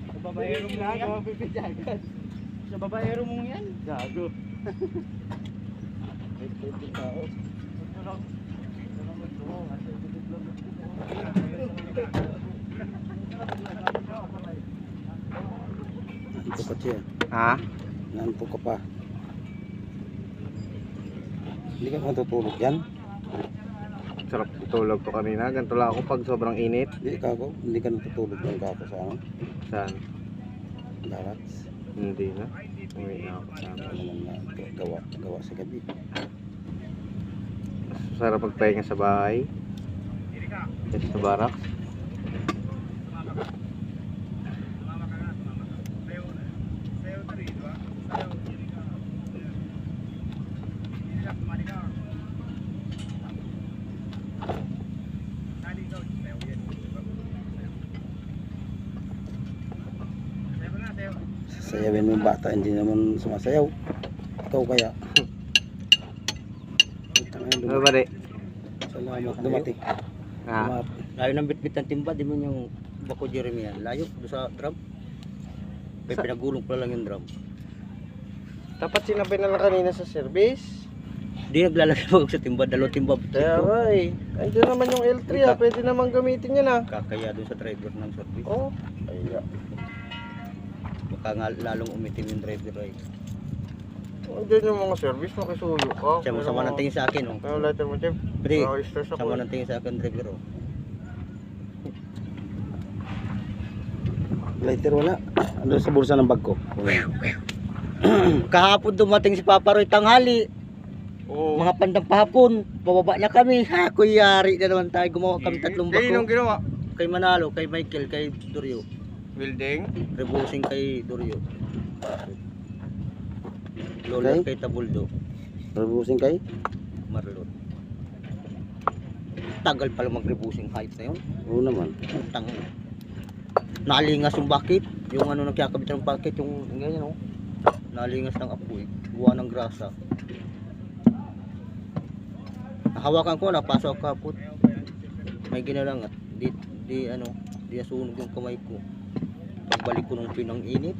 Sa babaero mo yan, pipidyagan. Sa babaero mo yan, gago. Nanto pa siya. Ha? Nanto ka pa. Hindi ka matutulog yan? Sarap tutulog ko kanina. Ganito lang ako pag sobrang init. Hindi ka natutulog ng kako sa ano? Saan? Garats. Hindi na. Uwi na ako sa Ano naman na gawa sa gabi. sarap magpahinga sa bahay. Dito sa barak. Sayawin mo yung bata, hindi naman sumasayaw. Ikaw kaya. Ano ba rin? Salamat, dumating. Ah. Layo ng bitbit ng timba, di mo yung bako Jeremy yan. Layo doon sa drum. May pinagulong pala lang yung drum. Dapat sinabi na lang kanina sa service. Di naglalagay pag sa timba, dalawang timba. Kaya nga eh. Andiyan naman yung L3 ah. Pwede naman gamitin yan ah. Kakaya doon sa driver ng service. Oo. Ay, Baka nga lalong umitim yung driver ay. Andiyan yung mga service, makisuyo ka. Siya masama ng tingin sa akin, oh. Kaya letter mo, Jeff. Pre, Stress ako. sama ng tingin sa akin driver, oh. Lighter wala. Ando sa bulsa ng bag ko. Kahapon dumating si Papa Roy tanghali. Oo. Mga pandang pahapon, bababa na kami. Ha, kuyari na naman tayo. Gumawa kami tatlong Kaya nung bako. ginawa? Kay Manalo, kay Michael, kay Doryo. Building? Rebusing kay Doryo. Lola Okay. kay Tabuldo. Rebusing kay? Marlon. Tagal pala mag-rebusing height na yun. Oo naman. Tang. Nalingas yung bucket. Yung ano nagkakabit ng bucket, yung ganyan, oh. Nalingas ng apoy. Buwan ng grasa. Hawakan ko, napasok kapot. May ginalangat. Di asunog yung kamay ko. Pagbalik ko nung pinang init.